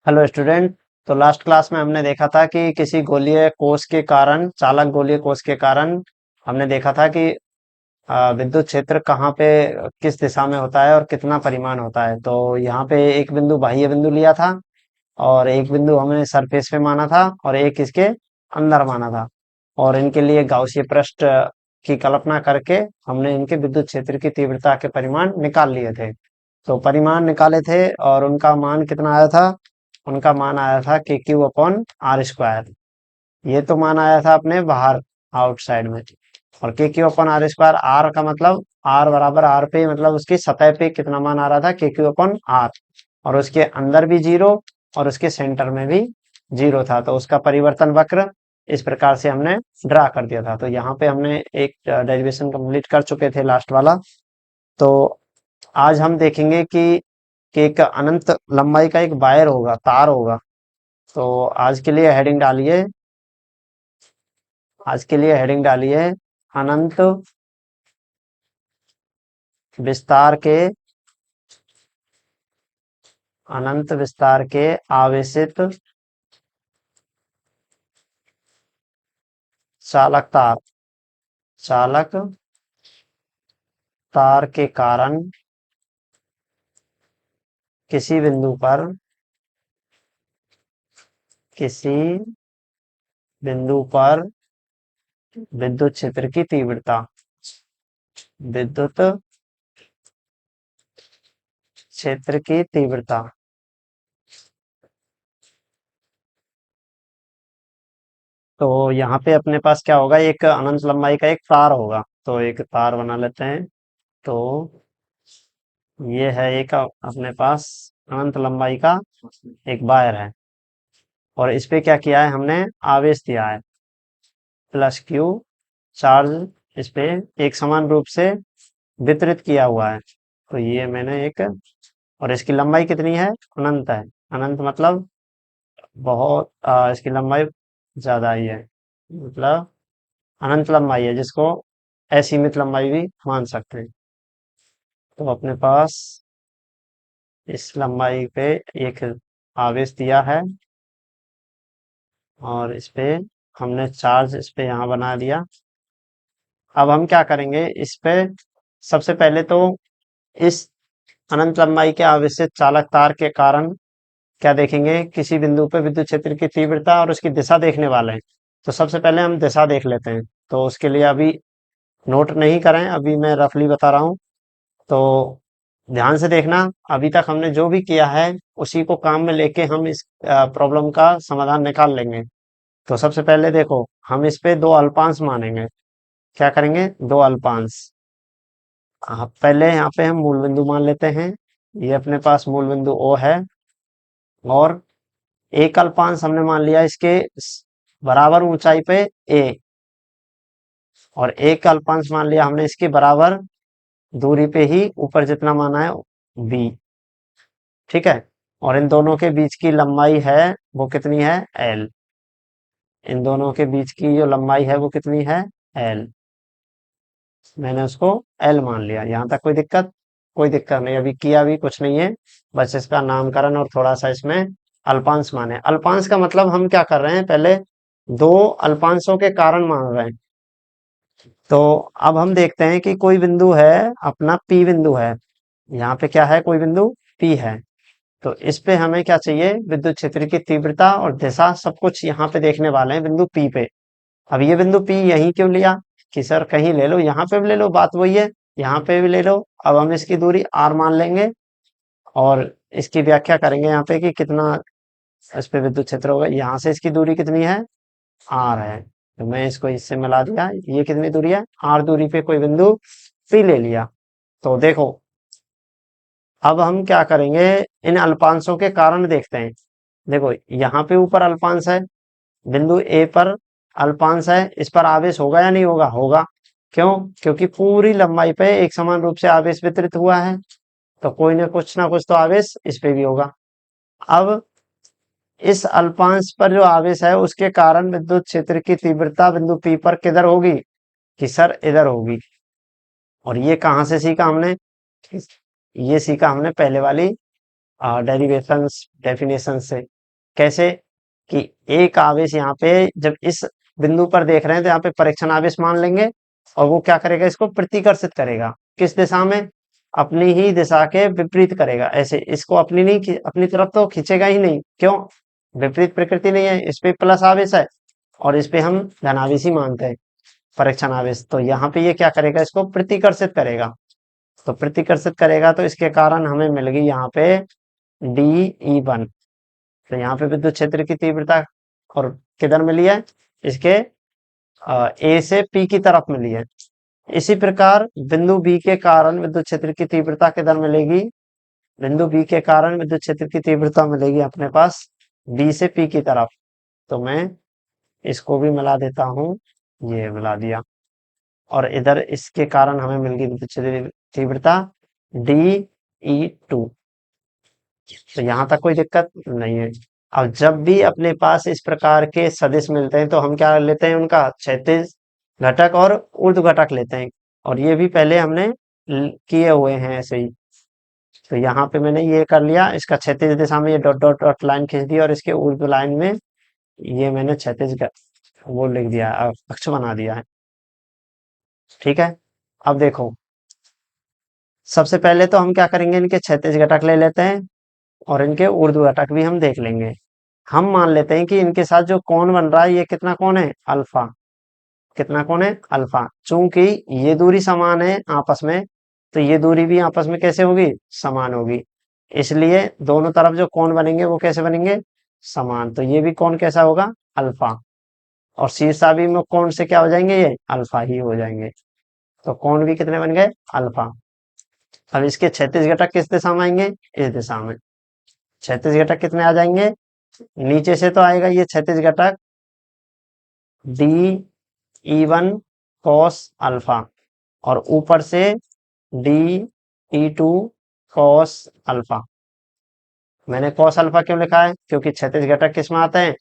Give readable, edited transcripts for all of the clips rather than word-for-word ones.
Hello student. तो last class में हमने देखा था कि किसी गोलीय कोष के कारण, चालक गोलीय कोष के कारण हमने देखा था कि विद्युत क्षेत्र कहाँ पे, किस दिशा में होता है और कितना परिमाण होता है। तो यहाँ पे एक बिंदु बाह्य बिंदु लिया था और एक बिंदु हमने सरफेस पे माना था और एक इसके अंदर माना था। और इनके लिए गाउसीय पृष्ठ की कल्पना करके हमने इनके विद्युत क्षेत्र की तीव्रता के परिमाण निकाल लिए थे। तो परिमाण निकाले थे और उनका मान कितना आया था? उनका मान आया था के क्यू अपॉन आर स्क्वायर। ये तो मान आया था अपने बाहर, आउटसाइड में। और K Q upon R square, R का मतलब आर बराबर आर पे, मतलब उसकी सतह पे कितना मान आ रहा था? के क्यू अपॉन आर। और उसके अंदर भी जीरो और उसके सेंटर में भी जीरो था। तो उसका परिवर्तन वक्र इस प्रकार से हमने ड्रा कर दिया था। तो यहाँ पे हमने एक डेरिवेशन कंप्लीट कर चुके थे, लास्ट वाला। तो आज हम देखेंगे कि एक अनंत लंबाई का एक वायर होगा, तार होगा। तो आज के लिए हेडिंग डालिए, अनंत विस्तार के आवेशित चालक तार के कारण किसी बिंदु पर किसी बिंदु पर विद्युत क्षेत्र की तीव्रता, विद्युत क्षेत्र की तीव्रता। तो यहाँ पे अपने पास क्या होगा? एक अनंत लंबाई का एक तार होगा। तो एक तार बना लेते हैं। तो ये है एक अपने पास अनंत लंबाई का एक वायर है और इस पे क्या किया है हमने? आवेश दिया है प्लस क्यू, चार्ज इस पे एक समान रूप से वितरित किया हुआ है। तो ये मैंने एक, और इसकी लंबाई कितनी है? अनंत है। अनंत मतलब बहुत, इसकी लंबाई ज्यादा ही है, मतलब अनंत लंबाई है, जिसको असीमित लंबाई भी मान सकते हैं। तो अपने पास इस लंबाई पे एक आवेश दिया है और इस पे हमने चार्ज इस पे यहाँ बना दिया। अब हम क्या करेंगे इस पे? सबसे पहले तो इस अनंत लंबाई के आवेशित चालक तार के कारण क्या देखेंगे? किसी बिंदु पे विद्युत क्षेत्र की तीव्रता और उसकी दिशा देखने वाले हैं। तो सबसे पहले हम दिशा देख लेते हैं। तो उसके लिए अभी नोट नहीं करें, अभी मैं रफली बता रहा हूँ। तो ध्यान से देखना, अभी तक हमने जो भी किया है उसी को काम में लेके हम इस प्रॉब्लम का समाधान निकाल लेंगे। तो सबसे पहले देखो, हम इस पे दो अल्पांश मानेंगे। क्या करेंगे? दो अल्पांश। पहले यहाँ पे हम मूल बिंदु मान लेते हैं। ये अपने पास मूल बिंदु ओ है और एक अल्पांश हमने मान लिया इसके बराबर ऊंचाई पे ए, और एक अल्पांश मान लिया हमने इसके बराबर दूरी पे ही ऊपर जितना माना है बी। ठीक है। और इन दोनों के बीच की लंबाई है, वो कितनी है? एल। इन दोनों के बीच की जो लंबाई है वो कितनी है? एल। मैंने उसको एल मान लिया। यहां तक कोई दिक्कत? कोई दिक्कत नहीं, अभी किया भी कुछ नहीं है। बस इसका नामकरण और थोड़ा सा इसमें अल्पांश माने। अल्पांश का मतलब हम क्या कर रहे हैं? पहले दो अल्पांशों के कारण मान रहे हैं। तो अब हम देखते हैं कि कोई बिंदु है, अपना पी बिंदु है। यहाँ पे क्या है? कोई बिंदु पी है। तो इस पे हमें क्या चाहिए? विद्युत क्षेत्र की तीव्रता और दिशा, सब कुछ यहाँ पे देखने वाले हैं बिंदु पी पे। अब ये बिंदु पी यहीं क्यों लिया? कि सर कहीं ले लो, यहाँ पे भी ले लो, बात वही है। यहाँ पे भी ले लो। अब हम इसकी दूरी आर मान लेंगे और इसकी व्याख्या करेंगे यहाँ पे कि कितना इस पे विद्युत क्षेत्र होगा। यहाँ से इसकी दूरी कितनी है? आर है। तो मैं इसको इससे मिला दिया। ये कितनी दूरी है? आर दूरी पे कोई बिंदु पी ले लिया। तो देखो, अब हम क्या करेंगे? इन अल्पांशों के कारण देखते हैं। देखो, यहाँ पे ऊपर अल्पांश है, बिंदु ए पर अल्पांश है, इस पर आवेश होगा या नहीं होगा? होगा। क्यों? क्योंकि पूरी लंबाई पे एक समान रूप से आवेश वितरित हुआ है। तो कोई ना कुछ तो आवेश इस पे भी होगा। अब इस अल्पांश पर जो आवेश है उसके कारण विद्युत क्षेत्र की तीव्रता बिंदु पी पर किधर होगी? कि सर इधर होगी। और ये कहाँ से सीखा हमने? ये सीखा हमने पहले वाली डेरिवेशंस, डेफिनेशन से। कैसे कि एक आवेश यहाँ पे जब इस बिंदु पर देख रहे हैं तो यहाँ पे परीक्षण आवेश मान लेंगे और वो क्या करेगा, इसको प्रतिकर्षित करेगा किस दिशा में, अपनी ही दिशा के विपरीत करेगा। ऐसे इसको अपनी नहीं अपनी तरफ तो खींचेगा ही नहीं, क्यों, विपरीत प्रकृति नहीं है, इस पे प्लस आवेश है और इस पे हम धनावेश ही मानते हैं परीक्षण आवेश। तो यहाँ पे ये क्या करेगा, इसको प्रतिकर्षित करेगा। तो प्रतिकर्षित करेगा तो इसके कारण हमें मिल गई यहाँ पे DE1। तो यहाँ पे विद्युत क्षेत्र की तीव्रता और किधर मिली है, इसके ए से पी की तरफ मिली है। इसी प्रकार बिंदु बी के कारण विद्युत क्षेत्र की तीव्रता किधर मिलेगी, बिंदु बी के कारण विद्युत क्षेत्र की तीव्रता मिलेगी अपने पास बी से पी की तरफ। तो मैं इसको भी मिला देता हूँ, ये मिला दिया, और इधर इसके कारण हमें मिल गई विद्युत क्षेत्र की तीव्रता DE2। तो यहाँ तक कोई दिक्कत नहीं है। अब जब भी अपने पास इस प्रकार के सदिश मिलते हैं तो हम क्या लेते हैं, उनका क्षैतिज घटक और ऊर्ध्व घटक लेते हैं, और ये भी पहले हमने किए हुए हैं ऐसे ही। तो यहाँ पे मैंने ये कर लिया, इसका क्षैतिज दिशा में ये डॉट डॉट डॉट लाइन खींच दी और इसके ऊर्ध्व लाइन में ये मैंने वो लिख दिया, अक्ष बना दिया है। ठीक है, अब देखो, सबसे पहले तो हम क्या करेंगे, इनके क्षैतिज घटक ले लेते हैं और इनके ऊर्ध्व घटक भी हम देख लेंगे। हम मान लेते हैं कि इनके साथ जो कोण बन रहा है ये कितना कोण है, अल्फा। कितना कोण है, अल्फा। चूंकि ये दूरी समान है आपस में, तो ये दूरी भी आपस में कैसे होगी, समान होगी। इसलिए दोनों तरफ जो कोण बनेंगे वो कैसे बनेंगे, समान। तो ये भी कोण कैसा होगा, अल्फा। और शीर्षा भी में कोण से क्या हो जाएंगे, ये अल्फा ही हो जाएंगे। तो कोण भी कितने बन गए, अल्फा। अब इसके क्षैतिज घटक किस दिशा में आएंगे, इस दिशा में। क्षैतिज घटक कितने आ जाएंगे, नीचे से तो आएगा ये क्षैतिज घटक DE1 cos अल्फा, और ऊपर से DE2 cos अल्फा। मैंने cos अल्फा क्यों लिखा है, क्योंकि क्षैतिज घटक किस में आते हैं,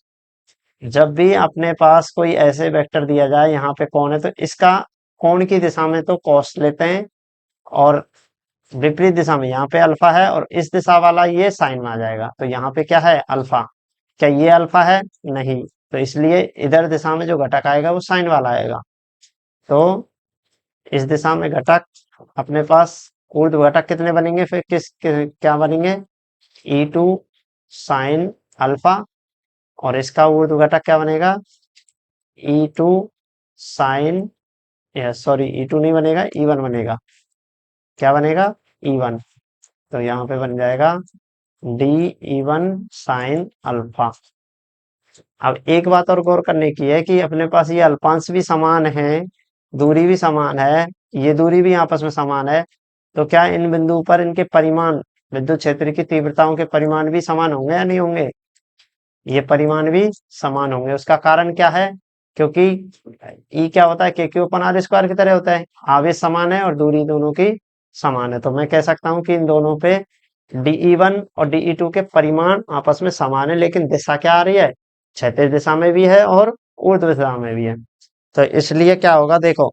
जब भी अपने पास कोई ऐसे वेक्टर दिया जाए, यहाँ पे कोण है तो इसका कोण की दिशा में तो cos लेते हैं, और विपरीत दिशा में यहाँ पे अल्फा है और इस दिशा वाला ये साइन में आ जाएगा। तो यहाँ पे क्या है, अल्फा। क्या ये अल्फा है, नहीं। तो इसलिए इधर दिशा में जो घटक आएगा वो साइन वाला आएगा। तो इस दिशा में घटक अपने पास ऊर्ध्व घटक कितने बनेंगे, फिर क्या बनेंगे, E2 साइन अल्फा, और इसका ऊर्ध्व घटक क्या बनेगा, E2 साइन, सॉरी E2 नहीं बनेगा, E1 बनेगा। क्या बनेगा, E1। तो यहाँ पे बन जाएगा DE1 साइन अल्फा। अब एक बात और गौर करने की है कि अपने पास ये अल्पांश भी समान है, दूरी भी समान है, ये दूरी भी आपस में समान है। तो क्या इन बिंदु पर इनके परिमाण, विद्युत क्षेत्र की तीव्रताओं के परिमाण भी समान होंगे या नहीं होंगे, ये परिमाण भी समान होंगे। उसका कारण क्या है, क्योंकि ई क्या होता है, के क्यू अपन आर स्क्वायर की तरह होता है, आवेश समान है और दूरी दोनों की समान है। तो मैं कह सकता हूँ कि इन दोनों पे DE1 और DE2 के परिमाण आपस में समान है, लेकिन दिशा क्या आ रही है, क्षैतिज दिशा में भी है और ऊर्ध्व दिशा में भी है। तो इसलिए क्या होगा, देखो,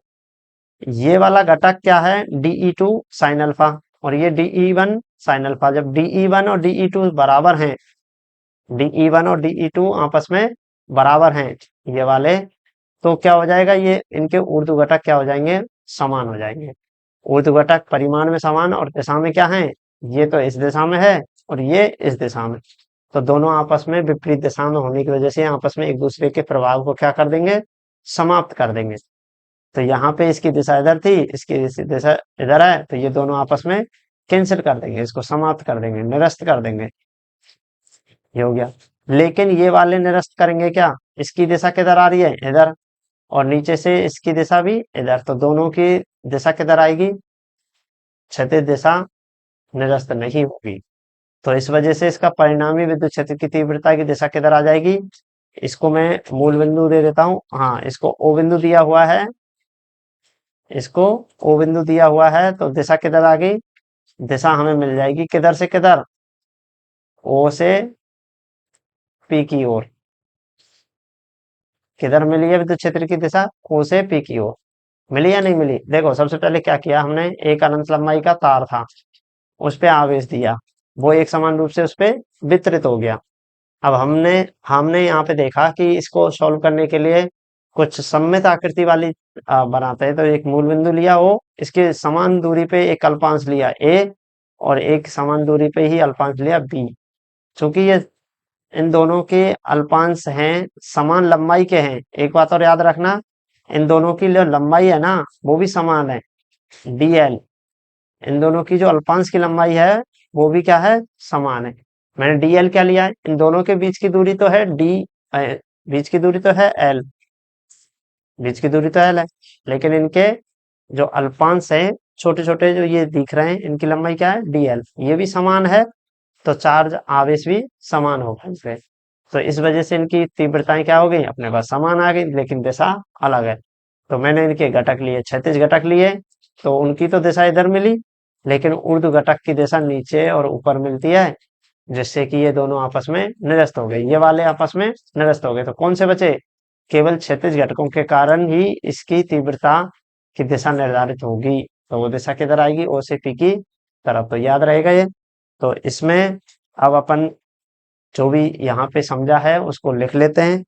ये वाला घटक क्या है, DE2 साइन अल्फा, और ये DE1 साइन अल्फा। जब DE1 और DE2 बराबर हैं, DE1 और DE2 आपस में बराबर हैं ये वाले, तो क्या हो जाएगा, ये इनके ऊर्ध्व घटक क्या हो जाएंगे, समान हो जाएंगे। ऊर्ध्व घटक परिमाण में समान और दिशा में क्या है, ये तो इस दिशा में है और ये इस दिशा में। तो दोनों आपस में विपरीत दिशा में होने की वजह से आपस में एक दूसरे के प्रभाव को क्या कर देंगे, समाप्त कर देंगे। तो यहाँ पे इसकी दिशा इधर थी, इसकी दिशा इधर है, तो ये दोनों आपस में कैंसिल कर देंगे, इसको समाप्त कर देंगे, निरस्त कर देंगे। ये हो गया। लेकिन ये वाले निरस्त करेंगे क्या, इसकी दिशा किधर आ रही है, इधर, और नीचे से इसकी दिशा भी इधर, तो दोनों की दिशा किधर आएगी, क्षैतिज दिशा, निरस्त नहीं होगी। तो इस वजह से इसका परिणामी विद्युत क्षेत्र की तीव्रता की दिशा किधर आ जाएगी, इसको मैं मूल बिंदु दे देता हूँ। हाँ, इसको O बिंदु दिया हुआ है, इसको O बिंदु दिया हुआ है, तो दिशा किधर आ गई, दिशा हमें मिल जाएगी किधर से किधर, O से P की ओर। किधर मिली है विद्युत क्षेत्र की दिशा, O से P की ओर। मिली या नहीं मिली, देखो सबसे पहले क्या किया हमने, एक अनंत लंबाई का तार था, उस पे आवेश दिया, वो एक समान रूप से उस पे वितरित हो गया। अब हमने हमने यहाँ पे देखा कि इसको सॉल्व करने के लिए कुछ सममित आकृति वाली बनाते हैं। तो एक मूल बिंदु लिया ओ, इसके समान दूरी पे एक अल्पांश लिया ए, और एक समान दूरी पे ही अल्पांश लिया बी। चूंकि ये इन दोनों के अल्पांश हैं, समान लंबाई के हैं। एक बात और याद रखना, इन दोनों की जो लंबाई है ना, वो भी समान है, डीएल। इन दोनों की जो अल्पांश की लंबाई है, वो भी क्या है, समान है। मैंने डीएल क्या लिया है, इन दोनों के बीच की दूरी तो है डी, बीच की दूरी तो है एल, बीच की दूरी तो एल है, लेकिन इनके जो अल्पांश है, छोटे छोटे जो ये दिख रहे हैं, इनकी लंबाई क्या है, डीएल। ये भी समान है, तो चार्ज आवेश भी समान होगा इसमें। तो इस वजह से इनकी तीव्रताएं क्या हो गई, अपने पास समान आ गई, लेकिन दिशा अलग है। तो मैंने इनके घटक लिए, क्षैतिज घटक लिए, तो उनकी तो दिशा इधर मिली, लेकिन ऊर्ध्व घटक की दिशा नीचे और ऊपर मिलती है, जिससे कि ये दोनों आपस में निरस्त हो गए, ये वाले आपस में निरस्त हो गए। तो कौन से बचे, केवल क्षैतिज घटकों के कारण ही इसकी तीव्रता की दिशा निर्धारित होगी। तो वो दिशा किधर आएगी, ओ से पी की तरफ। तो याद रहेगा ये। तो इसमें अब अपन जो भी यहाँ पे समझा है उसको लिख लेते हैं,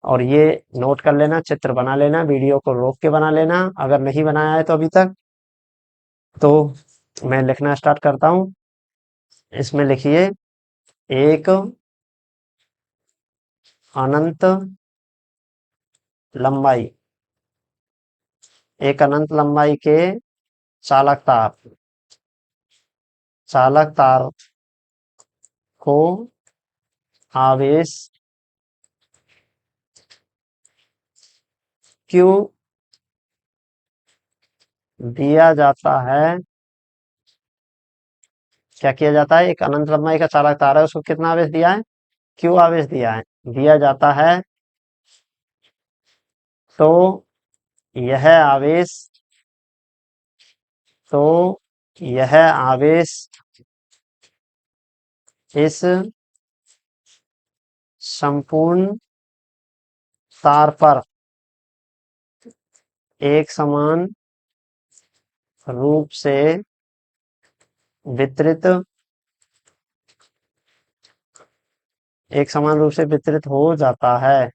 और ये नोट कर लेना, चित्र बना लेना, वीडियो को रोक के बना लेना अगर नहीं बनाया है तो अभी तक। तो मैं लिखना स्टार्ट करता हूँ। इसमें लिखिए, एक अनंत लंबाई, एक अनंत लंबाई के चालक तार, चालक तार को आवेश क्यू दिया जाता है। क्या किया जाता है, एक अनंत लंबाई का चालक तार है, उसको कितना आवेश दिया है, क्यू आवेश दिया है, दिया जाता है। तो यह आवेश, तो यह आवेश इस संपूर्ण तार पर एक समान रूप से वितरित, एक समान रूप से वितरित हो जाता है,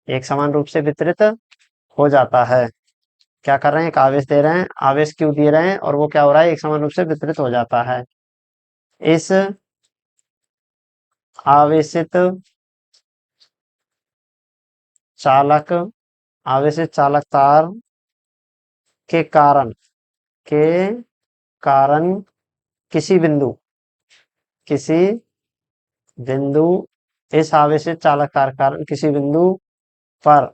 एक समान रूप से वितरित हो जाता है। क्या कर रहे हैं, एक आवेश दे रहे हैं, आवेश क्यू दे रहे हैं, और वो क्या हो रहा है, एक समान रूप से वितरित हो जाता है। इस आवेशित चालक, आवेशित चालक तार के कारण, के कारण किसी बिंदु, किसी बिंदु, इस आवेशित चालक तार के कारण किसी बिंदु पर,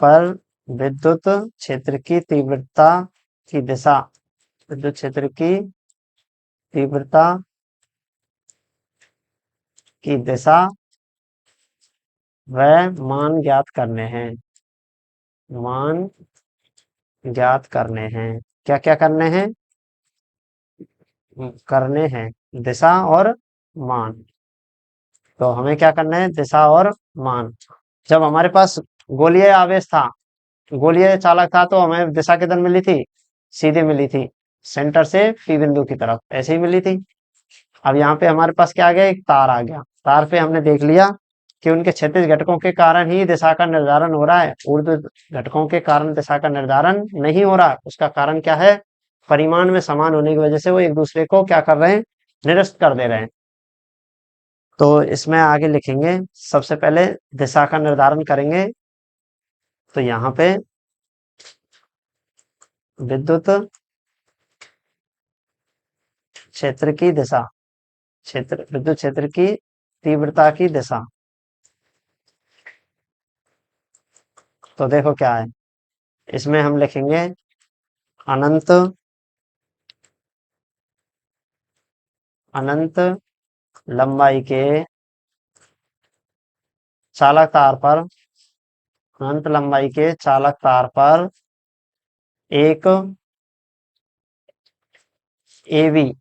पर विद्युत क्षेत्र की तीव्रता की दिशा, विद्युत क्षेत्र की तीव्रता की दिशा व मान ज्ञात करने हैं, मान ज्ञात करने हैं। क्या क्या करने हैं, करने हैं, दिशा और मान। तो हमें क्या करना है, दिशा और मान। जब हमारे पास गोलीय आवेश था, गोलीय चालक था, तो हमें दिशा किधर मिली थी, सीधे मिली थी, सेंटर से पी बिंदु की तरफ ऐसे ही मिली थी। अब यहाँ पे हमारे पास क्या आ गया, एक तार आ गया। तार पे हमने देख लिया कि उनके क्षैतिज घटकों के कारण ही दिशा का निर्धारण हो रहा है, ऊर्ध्व घटकों के कारण दिशा का निर्धारण नहीं हो रहा। उसका कारण क्या है, परिमाण में समान होने की वजह से वो एक दूसरे को क्या कर रहे हैं, निरस्त कर दे रहे हैं। तो इसमें आगे लिखेंगे, सबसे पहले दिशा का निर्धारण करेंगे। तो यहाँ पे विद्युत क्षेत्र की दिशा, क्षेत्र, विद्युत क्षेत्र की तीव्रता की दिशा। तो देखो क्या है, इसमें हम लिखेंगे अनंत, अनंत लंबाई के चालक तार पर, अनंत लंबाई के चालक तार पर एक एवी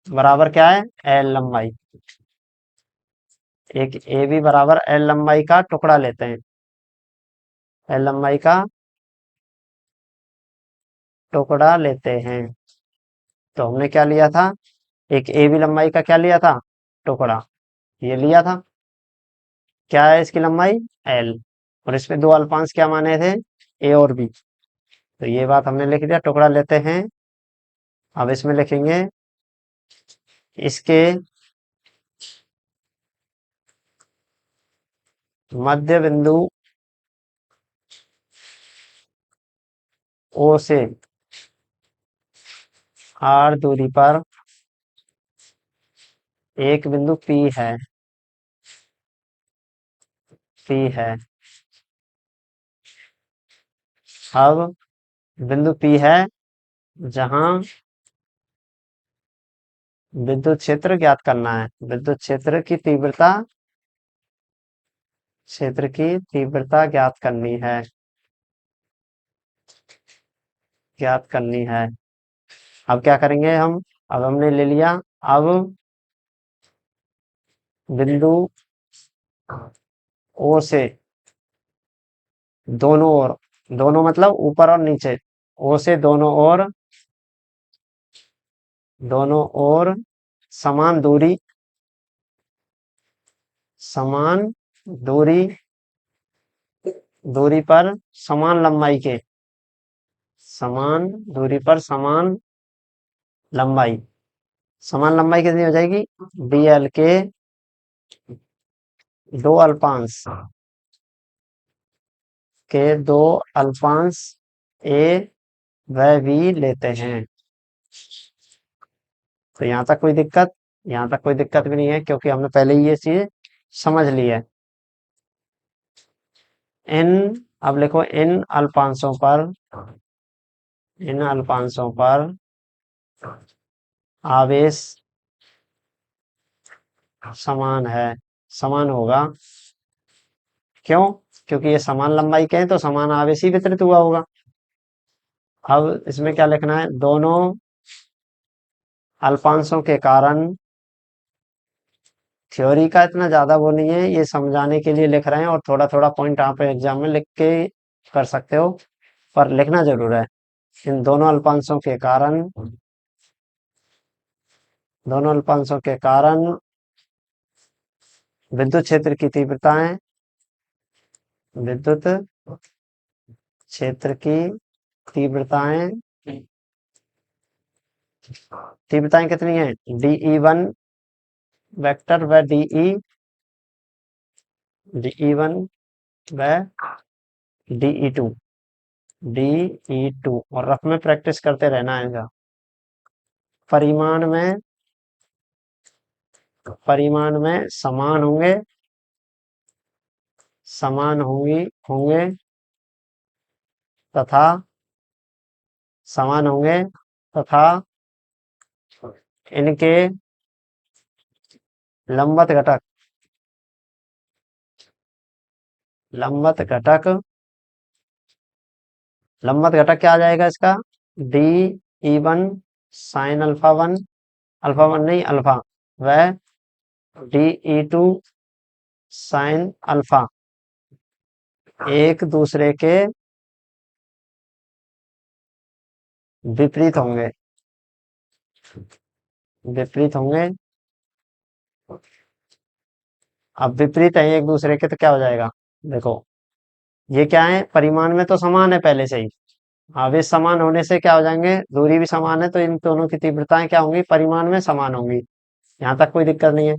बराबर क्या है, एल लंबाई, एक एवी बराबर एल लंबाई का टुकड़ा लेते हैं, एल लंबाई का टुकड़ा लेते हैं। तो हमने क्या लिया था, एक ए बी लंबाई का क्या लिया था, टुकड़ा, ये लिया था। क्या है इसकी लंबाई, एल, और इसमें दो अल्पांश क्या माने थे, ए और बी। तो ये बात हमने लिख दिया, टुकड़ा लेते हैं। अब इसमें लिखेंगे इसके मध्य बिंदु ओ से आर दूरी पर एक बिंदु पी है। अब बिंदु पी है जहां विद्युत क्षेत्र ज्ञात करना है, विद्युत क्षेत्र की तीव्रता ज्ञात करनी है। अब क्या करेंगे हम, अब हमने ले लिया। अब बिंदु ओ से दोनों ओर, दोनों मतलब ऊपर और नीचे, ओ से दोनों ओर समान दूरी समान दूरी दूरी पर समान लंबाई के समान दूरी पर लंबाई समान लंबाई कितनी हो जाएगी, डीएल के दो अल्पांश ए व बी लेते हैं। तो यहाँ तक कोई दिक्कत भी नहीं है, क्योंकि हमने पहले ही ये चीज समझ ली है। इन अब लिखो, इन अल्पांशों पर आवेश समान होगा। क्यों, क्योंकि ये समान लंबाई के हैं तो समान आवेश ही वितरित हुआ होगा। अब इसमें क्या लिखना है, दोनों अल्पांशों के कारण, थ्योरी का इतना ज्यादा वो नहीं है, ये समझाने के लिए लिख रहे हैं, और थोड़ा थोड़ा पॉइंट आप एग्जाम में लिख के कर सकते हो, पर लिखना जरूर है। इन दोनों अल्पांशों के कारण विद्युत क्षेत्र की विद्युत क्षेत्र की तीव्रताएं तीव्रताएं कितनी है, डीई1 वेक्टर व डीई1 व डीई टू और रफ में प्रैक्टिस करते रहना है। परिमाण में समान होंगे तथा समान होंगे तथा इनके लंबत घटक लंबत घटक लंबत घटक क्या आ जाएगा इसका, D E one sine alpha one नहीं अल्फा, व D E two sine alpha, एक दूसरे के विपरीत होंगे विपरीत होंगे अब विपरीत है एक दूसरे के, तो क्या हो जाएगा, देखो ये क्या है, परिमाण में तो समान है पहले से ही, आवेश समान होने से क्या हो जाएंगे, दूरी भी समान है, तो इन दोनों की तीव्रताएं क्या होंगी, परिमाण में समान होंगी। यहाँ तक कोई दिक्कत नहीं है।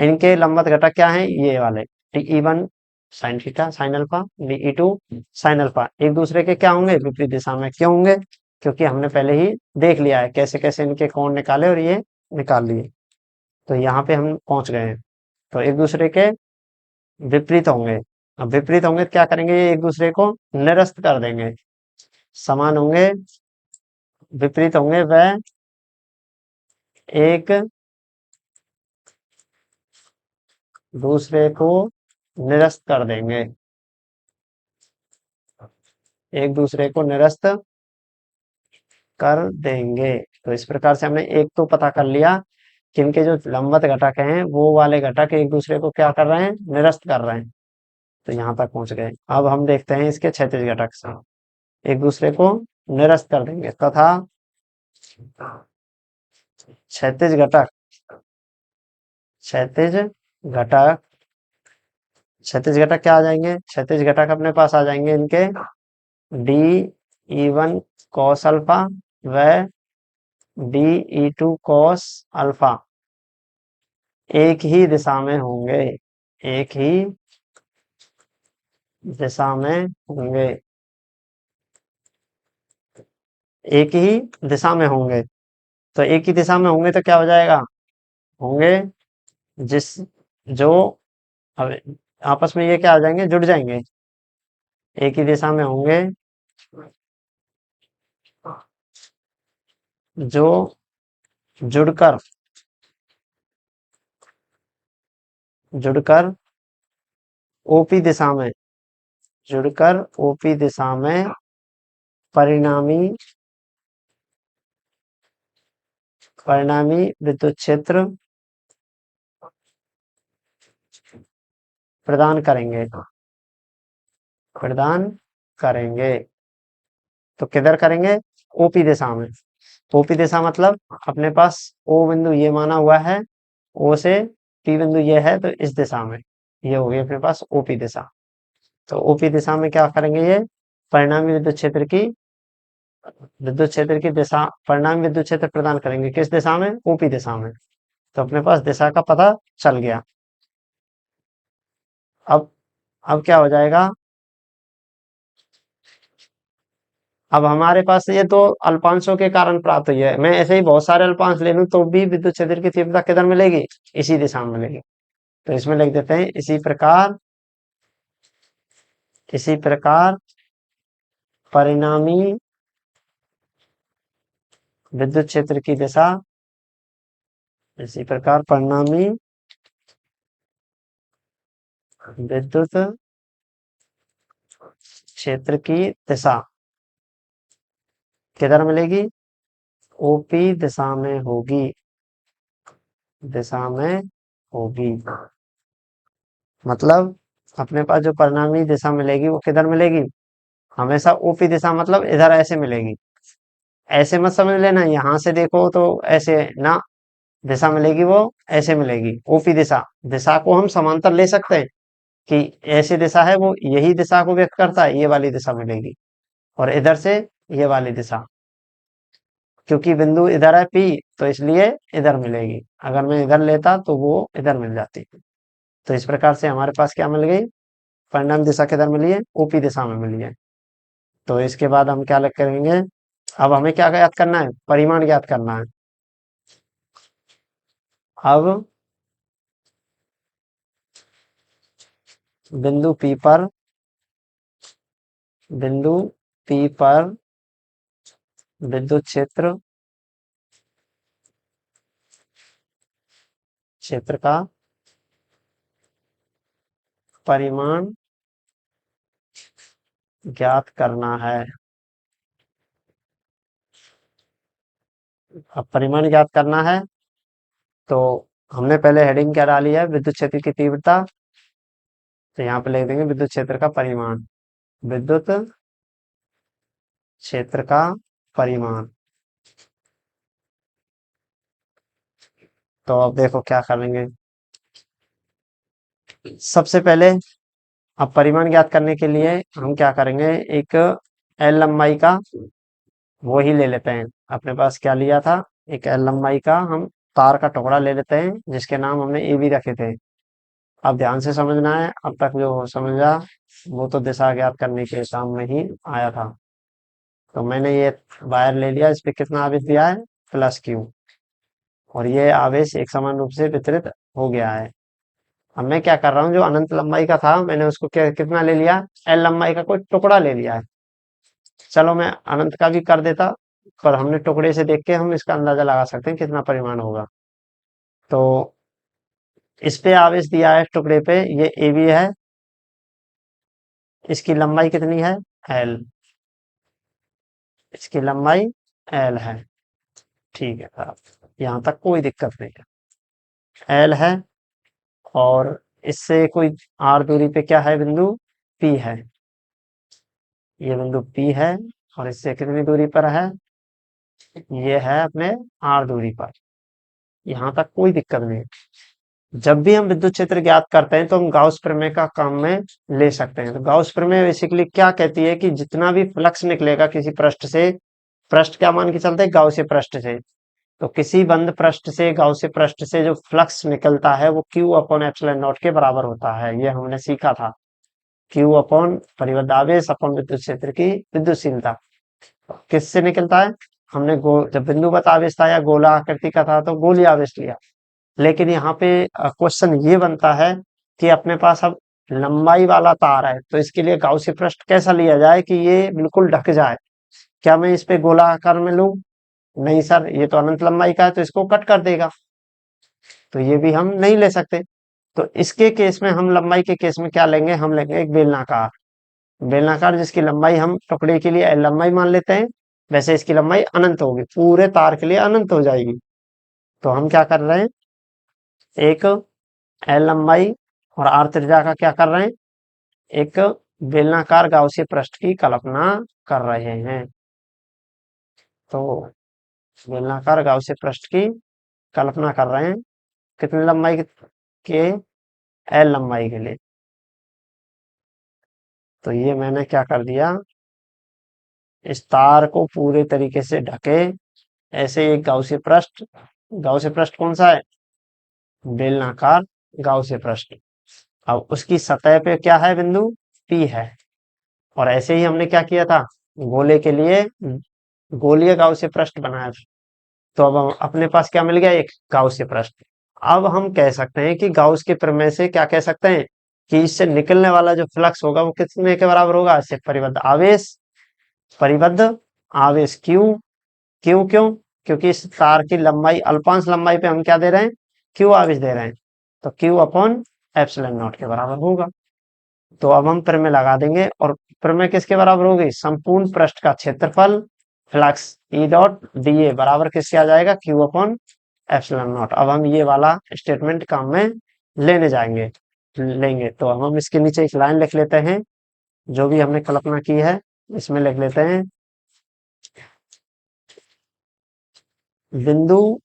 इनके लंबत घटक क्या है, ये वाले, D one sine theta sine alpha, D two sine alpha, एक दूसरे के क्या होंगे, विपरीत दिशा में। क्यों होंगे, क्योंकि हमने पहले ही देख लिया है कैसे कैसे इनके कोण निकाले और ये निकाल लिए, तो यहाँ पे हम पहुंच गए हैं। तो एक दूसरे के विपरीत होंगे। अब विपरीत होंगे तो क्या करेंगे, ये एक दूसरे को निरस्त कर देंगे। समान होंगे, विपरीत होंगे, वह एक दूसरे को निरस्त कर देंगे एक दूसरे को निरस्त कर देंगे। तो इस प्रकार से हमने एक तो पता कर लिया कि इनके जो लंबत घटक हैं वो वाले घटक एक दूसरे को क्या कर रहे हैं, निरस्त कर रहे हैं। तो यहाँ तक पहुंच गए। अब हम देखते हैं इसके क्षैतिज घटक से, एक दूसरे को निरस्त कर देंगे तथा क्षैतिज घटक क्षैतिज घटक, क्षैतिज घटक क्या आ जाएंगे? क्षैतिज घटक अपने पास आ जाएंगे इनके D E one cos alpha व D E two cos alpha, एक ही दिशा में होंगे, एक ही दिशा में होंगे, एक ही दिशा में होंगे। तो एक ही दिशा में होंगे तो क्या हो जाएगा? होंगे जिस जो अब आपस में ये क्या आ जाएंगे? जुड़ जाएंगे, एक ही दिशा में होंगे जो जुड़कर जुड़कर ओपी दिशा में, जुड़कर ओपी दिशा में परिणामी परिणामी विद्युत क्षेत्र प्रदान करेंगे, प्रदान करेंगे। तो किधर करेंगे? ओपी दिशा में। ओपी दिशा मतलब अपने पास ओ बिंदु ये माना हुआ है, ओ से पी बिंदु ये है, तो इस दिशा में ये होगी अपने पास ओपी दिशा। तो ओपी दिशा में क्या करेंगे? ये परिणामी विद्युत क्षेत्र की दिशा, परिणामी विद्युत क्षेत्र प्रदान करेंगे किस दिशा में? ओपी दिशा में। तो अपने पास दिशा का पता चल गया। अब अब क्या हो जाएगा? अब हमारे पास ये तो अल्पांशों के कारण प्राप्त हुई है, मैं ऐसे ही बहुत सारे अल्पांश ले लूं तो भी विद्युत क्षेत्र की तीव्रता किधर मिलेगी? इसी दिशा में मिलेगी। तो इसमें लिख देते हैं इसी प्रकार परिणामी विद्युत क्षेत्र की दिशा, इसी प्रकार परिणामी विद्युत क्षेत्र की दिशा किधर मिलेगी? ओपी दिशा में होगी, दिशा में होगी। मतलब अपने पास जो परिणामी दिशा मिलेगी वो किधर मिलेगी? हमेशा ओपी दिशा मतलब इधर ऐसे मिलेगी। ऐसे मत समझ लेना यहां से देखो तो ऐसे ना, दिशा मिलेगी वो ऐसे मिलेगी ओपी दिशा। दिशा को हम समांतर ले सकते हैं कि ऐसी दिशा है वो यही दिशा को व्यक्त करता है, ये वाली दिशा मिलेगी। और इधर से ये वाली दिशा, क्योंकि बिंदु इधर है पी, तो इसलिए इधर मिलेगी। अगर मैं इधर लेता तो वो इधर मिल जाती। तो इस प्रकार से हमारे पास क्या मिल गई? परिणाम दिशा किधर मिली है? ओपी दिशा में मिली है। तो इसके बाद हम क्या करेंगे? अब हमें क्या ज्ञात करना है? परिमाण ज्ञात करना है। अब बिंदु पी पर, बिंदु पी पर विद्युत क्षेत्र, क्षेत्र का परिमाण ज्ञात करना है। अब परिमाण ज्ञात करना है तो हमने पहले हेडिंग क्या डाली है? विद्युत क्षेत्र की तीव्रता। तो यहाँ पे लिख देंगे विद्युत क्षेत्र का परिमाण, विद्युत क्षेत्र का परिमाण। तो अब देखो क्या करेंगे। सबसे पहले अब परिमाण ज्ञात करने के लिए हम क्या करेंगे? एक एल लंबाई का वो ही ले लेते हैं। अपने पास क्या लिया था? एक एल लंबाई का हम तार का टुकड़ा ले लेते हैं जिसके नाम हमने ए बी रखे थे। अब ध्यान से समझना है, अब तक जो समझा वो तो दिशा ज्ञात करने के काम में ही आया था। तो मैंने ये वायर ले लिया, इस पे कितना आवेश दिया है? Plus Q. और ये आवेश एक समान रूप से वितरित हो गया है। अब मैं क्या कर रहा हूँ? जो अनंत लंबाई का था मैंने उसको कितना ले लिया? एल लंबाई का कोई टुकड़ा ले लिया है। चलो मैं अनंत का भी कर देता, पर हमने टुकड़े से देख के हम इसका अंदाजा लगा सकते हैं कितना परिमाण होगा। तो इस पे आवेश दिया है टुकड़े पे, ये ए बी है, इसकी लंबाई कितनी है? एल, इसकी लंबाई एल है। ठीक है साहब, यहाँ तक कोई दिक्कत नहीं है, एल है। और इससे कोई आर दूरी पे क्या है? बिंदु पी है, ये बिंदु पी है। और इससे कितनी दूरी पर है? ये है अपने आर दूरी पर। यहाँ तक कोई दिक्कत नहीं। जब भी हम विद्युत क्षेत्र ज्ञात करते हैं तो हम गाउस प्रमेय का काम में ले सकते हैं। तो गाउस प्रमेय बेसिकली क्या कहती है कि जितना भी फ्लक्स निकलेगा किसी पृष्ठ से, पृष्ठ क्या मान के चलते हैं, गाउसीय पृष्ठ से, तो किसी बंद पृष्ठ से, गाउसीय पृष्ठ से जो फ्लक्स निकलता है वो Q अपॉन एप्सिलॉन नॉट के बराबर होता है। ये हमने सीखा था, Q अपॉन परिबद्ध आवेश अपॉन विद्युत क्षेत्र की विद्युतशीलता। किससे निकलता है, हमने जब बिंदुवत आवेश था या गोला आकृति का था तो गोलीय आवेश लिया। लेकिन यहाँ पे क्वेश्चन ये बनता है कि अपने पास अब लंबाई वाला तार है, तो इसके लिए गाउसी पृष्ठ कैसा लिया जाए कि ये बिल्कुल ढक जाए। क्या मैं इस पे गोला आकार में लूं? नहीं सर, ये तो अनंत लंबाई का है तो इसको कट कर देगा, तो ये भी हम नहीं ले सकते। तो इसके केस में हम लंबाई के केस में क्या लेंगे, हम लेंगे एक बेलनाकार। बेलनाकार जिसकी लंबाई हम टुकड़े के लिए L लंबाई मान लेते हैं, वैसे इसकी लंबाई अनंत होगी, पूरे तार के लिए अनंत हो जाएगी। तो हम क्या कर रहे हैं, एक L लंबाई और R त्रिज्या का क्या कर रहे हैं, एक बेलनाकार गाउसीय पृष्ठ की कल्पना कर रहे हैं। तो बेलनाकार गाउसीय पृष्ठ की कल्पना कर रहे हैं कितनी लंबाई के, L लंबाई के लिए। तो ये मैंने क्या कर दिया, इस तार को पूरे तरीके से ढके ऐसे एक गाउसीय पृष्ठ कौन सा है, बेलनाकार गाउसीय पृष्ठ। अब उसकी सतह पे क्या है, बिंदु P है। और ऐसे ही हमने क्या किया था, गोले के लिए गोलीय गाउसीय पृष्ठ बनाया था। तो अब अपने पास क्या मिल गया, एक गाउसीय पृष्ठ। अब हम कह सकते हैं कि गाउस के प्रमेय से क्या कह सकते हैं कि इससे निकलने वाला जो फ्लक्स होगा वो कितने के बराबर होगा, इससे परिबद्ध आवेश क्यू। क्यों क्यों, क्योंकि इस तार की लंबाई अल्पांश लंबाई पे हम क्या दे रहे हैं, क्यू आवेश दे रहे हैं, तो क्यू अपॉन एप्सिलॉन नॉट के बराबर होगा। तो अब हम प्रमेय लगा देंगे, और प्रमेय किसके बराबर होगी, संपूर्ण पृष्ठ का क्षेत्रफल flux E dot D A बराबर किससे आ जाएगा, क्यू अपॉन एप्सिलॉन नॉट। अब हम ये वाला स्टेटमेंट काम में लेंगे। तो अब हम इसके नीचे एक लाइन लिख लेते हैं, जो भी हमने कल्पना की है इसमें लिख लेते हैं, बिंदु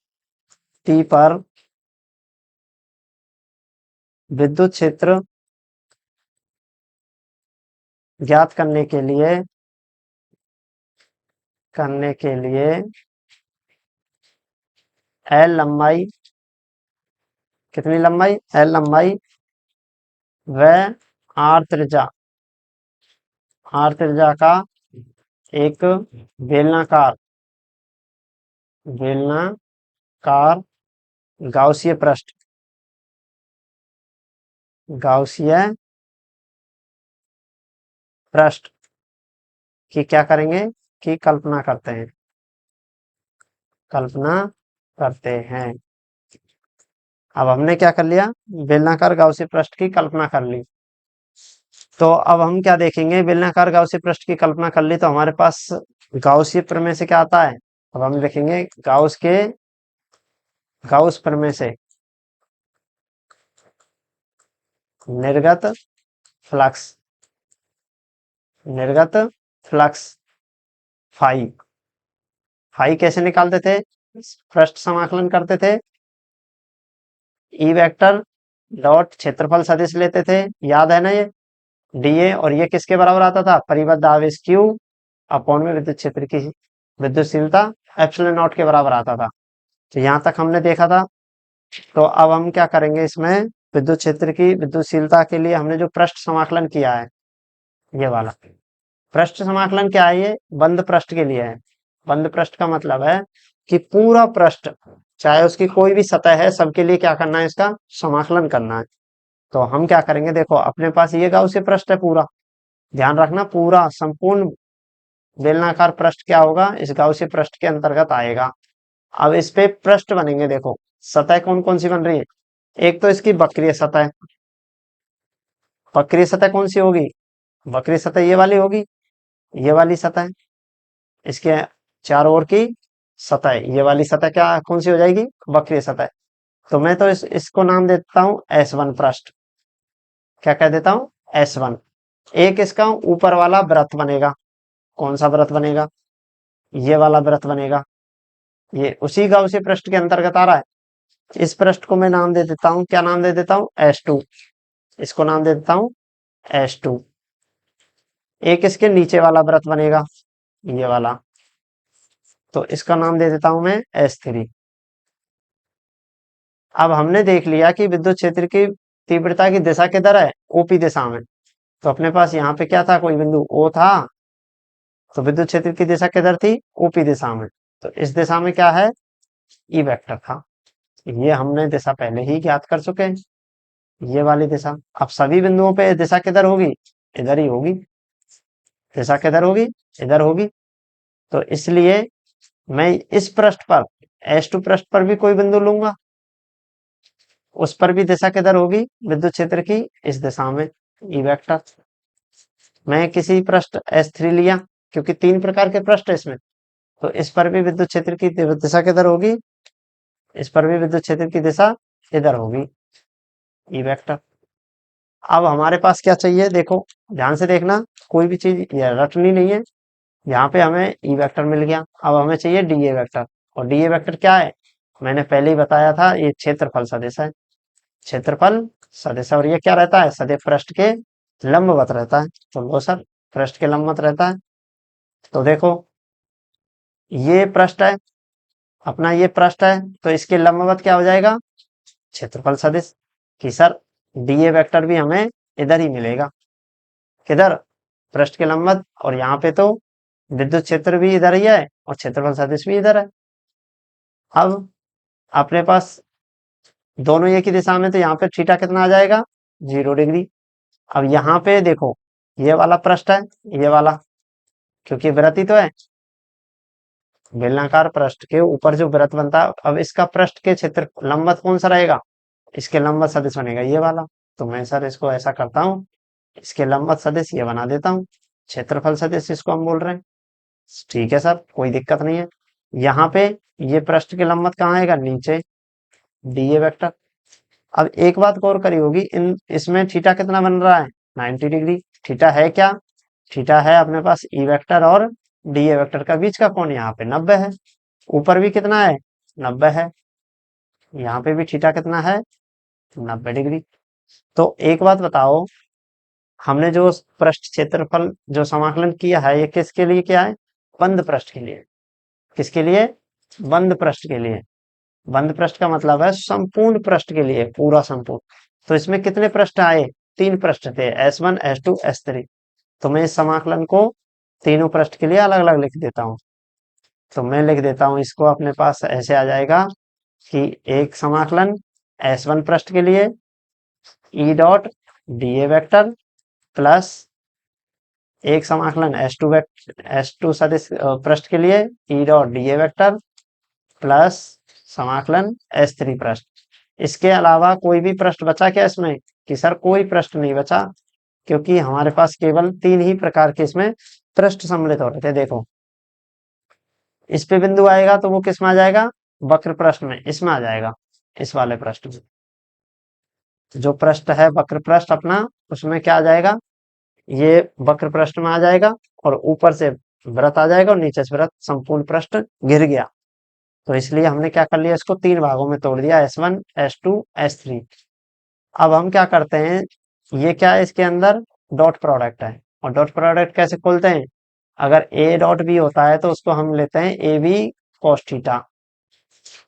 टी पर विद्युत क्षेत्र ज्ञात करने के लिए L लंबाई, कितनी लंबाई, L लंबाई व R त्रिज्या, का एक बेलनाकार बेलनाकार गाउसीय पृष्ठ, गाउसीय पृष्ठ की क्या करेंगे, की कल्पना करते हैं। अब हमने क्या कर लिया, बेलनाकार गाउसीय पृष्ठ की कल्पना कर ली। तो अब हम क्या देखेंगे, बेलनाकार गाउसीय पृष्ठ की कल्पना कर ली तो हमारे पास गाउसीय प्रमेय से क्या आता है। अब हम देखेंगे गाउस प्रमेय से निर्गत फ्लक्स, फाई फाई कैसे निकालते थे, पृष्ठ समाकलन करते थे, ई वेक्टर डॉट क्षेत्रफल सदिश लेते थे, याद है ना ये डीए, और ये किसके बराबर आता था, परिबद्ध आवेश क्यू अपॉन में विद्युत क्षेत्र की विद्युतशीलता एप्सिलॉन नॉट के बराबर आता था। तो यहाँ तक हमने देखा था। तो अब हम क्या करेंगे, इसमें विद्युत क्षेत्र की विद्युतशीलता के लिए हमने जो पृष्ठ समाकलन किया है, ये वाला पृष्ठ समाकलन क्या है, ये बंद पृष्ठ के लिए है। बंद पृष्ठ का मतलब है कि पूरा पृष्ठ, चाहे उसकी कोई भी सतह है, सबके लिए क्या करना है, इसका समाकलन करना है। तो हम क्या करेंगे, देखो अपने पास ये गाउसीय पृष्ठ है पूरा, ध्यान रखना पूरा संपूर्ण बेलनाकार पृष्ठ क्या होगा, इस गाउसीय पृष्ठ के अंतर्गत आएगा। अब इस पे पृष्ठ बनेंगे, देखो सतह कौन कौन सी बन रही है, एक तो इसकी वक्रीय सतह, वक्रीय सतह कौन सी होगी, वक्रीय सतह ये वाली होगी, ये वाली सतह, इसके चारों ओर की सतह, ये वाली सतह क्या कौन सी हो जाएगी, वक्रीय सतह। तो मैं तो इसको नाम देता हूं S1 पृष्ठ, क्या कह देता हूं, S1। एक इसका ऊपर वाला वृत्त बनेगा, कौन सा वृत्त बनेगा, ये वाला वृत्त बनेगा, ये उसी गाउसीय पृष्ठ के अंतर्गत आ रहा है। इस पृष्ठ को मैं नाम दे देता हूं, क्या नाम दे देता हूं, S2। इसको नाम दे देता हूं S2। एक इसके नीचे वाला वृत्त बनेगा, ये वाला, तो इसका नाम दे देता हूं मैं S3। अब हमने देख लिया कि विद्युत क्षेत्र की तीव्रता की दिशा किधर है, ओपी दिशा में। तो अपने पास यहाँ पे क्या था, कोई बिंदु O था, तो विद्युत क्षेत्र की दिशा किधर थी, ओपी दिशा में। तो इस दिशा में क्या है, ई वेक्टर था। ये हमने दिशा पहले ही ज्ञात कर चुके हैं, ये वाली दिशा। अब सभी बिंदुओं पे दिशा किधर होगी, इधर ही होगी। दिशा किधर होगी, इधर होगी। तो इसलिए मैं इस पृष्ठ पर, S2 पृष्ठ पर भी कोई बिंदु लूंगा, उस पर भी दिशा किधर होगी, विद्युत क्षेत्र की इस दिशा में, ई वेक्टर। मैं किसी पृष्ठ S3 लिया, क्योंकि 3 प्रकार के पृष्ठ है इसमें, तो इस पर भी विद्युत क्षेत्र की दिशा किधर होगी, इस पर भी विद्युत क्षेत्र की दिशा इधर होगी, ई वेक्टर। अब हमारे पास क्या चाहिए, देखो ध्यान से देखना, कोई भी चीज रटनी नहीं है। यहाँ पे हमें ई वेक्टर मिल गया, अब हमें चाहिए डीए वेक्टर। और डीए वेक्टर क्या है, मैंने पहले ही बताया था, ये क्षेत्रफल सदिश है। क्षेत्रफल सदिश, और ये क्या रहता है, सदैव पृष्ठ के लंबवत रहता है। तो लो सर, पृष्ठ के लंबवत रहता है। तो देखो, ये पृष्ठ है अपना, ये पृष्ठ है, तो इसके लंबवत क्या हो जाएगा, क्षेत्रफल सदिश। कि सर डीए वेक्टर भी हमें इधर ही मिलेगा, किधर, पृष्ठ के लंबवत। और यहाँ पे तो विद्युत क्षेत्र भी इधर ही है और क्षेत्रफल सदिश भी इधर है। अब अपने पास दोनों एक ही दिशा में, तो यहाँ पे थीटा कितना आ जाएगा, 0 डिग्री। अब यहाँ पे देखो, ये वाला पृष्ठ है, ये वाला, क्योंकि वृत्त ही तो है, बेलनाकार पृष्ठ के ऊपर जो वृत्त बनता है, अब इसका पृष्ठ के क्षेत्र लंबवत कौन सा रहेगा, इसके लंबवत सदिश बनेगा ये वाला। तो मैं सर इसको ऐसा करता हूँ, इसके लंबवत सदिश ये बना देता हूँ, क्षेत्रफल सदिश इसको हम बोल रहे हैं। ठीक है सर, कोई दिक्कत नहीं है। यहाँ पे ये पृष्ठ के लंबवत कहाँ आएगा, नीचे, डीए वेक्टर। अब एक बात गौर करी होगी, इन इसमें थीटा कितना बन रहा है, 90 डिग्री। थीटा है क्या, थीटा है अपने पास ई वेक्टर और डीए वेक्टर का बीच का कोण, यहाँ पे 90 है। ऊपर भी कितना है, 90 है। यहाँ पे भी थीटा कितना है, 90 डिग्री। तो एक बात बताओ, हमने जो पृष्ठ क्षेत्रफल जो समाकलन किया है, ये किसके लिए किया है, बंद पृष्ठ के लिए। किसके लिए, बंद पृष्ठ के लिए। बंद पृष्ठ का मतलब है संपूर्ण पृष्ठ के लिए, पूरा संपूर्ण। तो इसमें कितने पृष्ठ आए, 3 पृष्ठ थे, S1 S2 S3। तो मैं इस समाकलन को तीनों पृष्ठ के लिए अलग अलग लिख देता हूँ। तो मैं लिख देता हूँ इसको, अपने पास ऐसे आ जाएगा कि एक समाकलन S1 पृष्ठ के लिए E dot DA vector, plus एक समाकलन S2 सदिश पृष्ठ के लिए E dot DA vector, plus समाकलन S3 पृष्ठ। इसके अलावा कोई भी पृष्ठ बचा क्या इसमें, कि सर कोई पृष्ठ नहीं बचा, क्योंकि हमारे पास केवल 3 ही प्रकार के इसमें पृष्ठ सम्मिलित हो रहे थे। देखो, इस पे बिंदु आएगा तो वो किस में आ जाएगा, वक्र पृष्ठ में, इसमें आ जाएगा, इस वाले पृष्ठ में। जो पृष्ठ है वक्र पृष्ठ अपना, उसमें क्या आ जाएगा, ये वक्र पृष्ठ में आ जाएगा, और ऊपर से वृत्त आ जाएगा, और नीचे से वृत्त, संपूर्ण पृष्ठ गिर गया। तो इसलिए हमने क्या कर लिया, इसको 3 भागों में तोड़ दिया, S1 S2 S3। अब हम क्या करते हैं, ये क्या है, इसके अंदर डॉट प्रोडक्ट है, और डॉट प्रोडक्ट कैसे खोलते हैं, अगर ए डॉट बी होता है तो उसको हम लेते हैं ए बी कॉस थीटा।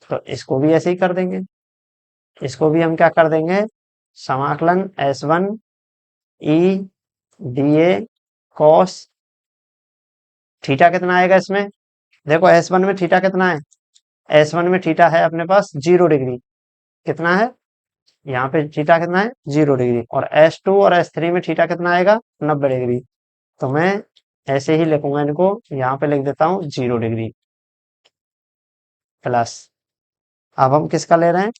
तो इसको भी ऐसे ही कर देंगे, इसको भी हम क्या कर देंगे, समाकलन S1 E D A cos theta कितना आएगा इसमें, देखो S1 में थीटा कितना है, S1 में थीटा है अपने पास 0 डिग्री। कितना है, यहाँ पे थीटा कितना है, 0 डिग्री। और S2 और S3 में थीटा कितना आएगा, 90 डिग्री। तो मैं ऐसे ही लिखूंगा इनको, यहाँ पे लिख देता हूँ 0 डिग्री, प्लस, अब हम किसका ले रहे हैं,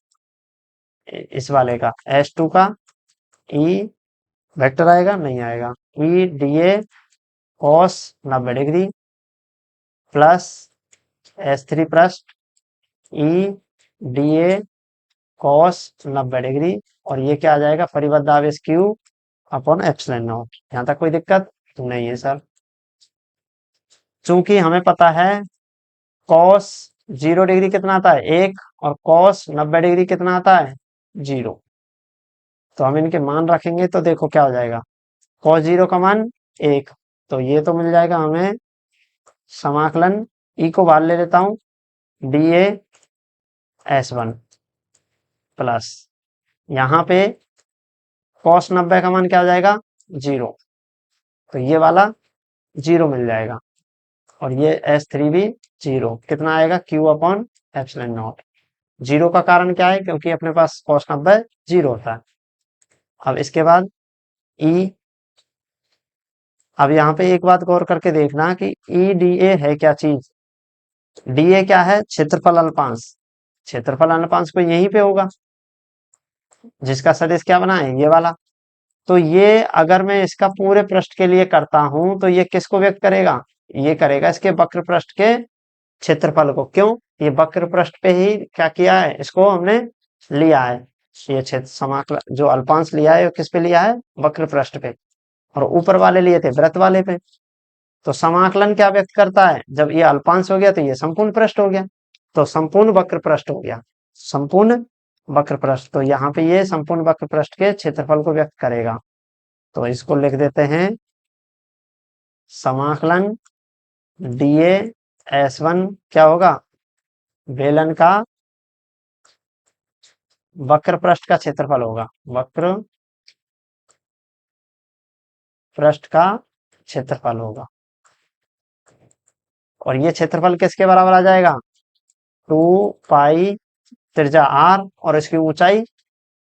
इस वाले का, S2 का, ई वेक्टर आएगा, नहीं आएगा, E D A cos 90 degree, plus S3 पृष्ठ E D A cos 90 degree. और ये क्या आ जाएगा, परिबद्ध आवेश Q अपॉन एप्सिलॉन नॉट। यहाँ तक कोई दिक्कत नहीं है सर। चूंकि हमें पता है कॉस 0 डिग्री कितना आता है 1, और कॉस 90 डिग्री कितना आता है 0। तो हम इनके मान रखेंगे तो देखो क्या हो जाएगा, कॉस 0 का मान 1, तो ये तो मिल जाएगा हमें समाकलन, ई को बाहर ले लेता हूं, DA/S1 प्लस यहाँ पे कॉस 90 का मान क्या हो जाएगा 0, तो ये वाला 0 मिल जाएगा, और ये S3 भी 0, कितना आएगा Q/ε0। 0 का कारण क्या है, क्योंकि अपने पास कॉस 90 0 होता है। अब इसके बाद ई, अब यहाँ पे एक बात गौर करके देखना कि EDA है क्या चीज। DA क्या है, क्षेत्रफल अल्पांश, क्षेत्रफल अल्पांश को यहीं पे होगा जिसका सदिश क्या बना है ये वाला। तो ये अगर मैं इसका पूरे पृष्ठ के लिए करता हूं तो ये किसको व्यक्त करेगा, ये करेगा इसके वक्र पृष्ठ के क्षेत्रफल को। क्यों, ये वक्र पृष्ठ पे ही क्या किया है, इसको हमने लिया है, ये क्षेत्र समाकलन जो अल्पांश लिया है वो किस पे लिया है, वक्र पृष्ठ पे, और ऊपर वाले लिए थे वृत्त वाले पे। तो समाकलन क्या व्यक्त करता है, जब ये अल्पांश हो गया तो ये संपूर्ण पृष्ठ हो गया, तो संपूर्ण वक्र पृष्ठ हो गया, संपूर्ण वक्र पृष्ठ। तो यहाँ पे ये संपूर्ण वक्र पृष्ठ के क्षेत्रफल को व्यक्त करेगा। तो इसको लिख देते हैं समाकलन DA/S1 क्या होगा, बेलन का वक्र पृष्ठ का क्षेत्रफल होगा, वक्र पृष्ठ का क्षेत्रफल होगा, और ये क्षेत्रफल किसके बराबर आ जाएगा, 2 पाई त्रिज्या R और इसकी ऊंचाई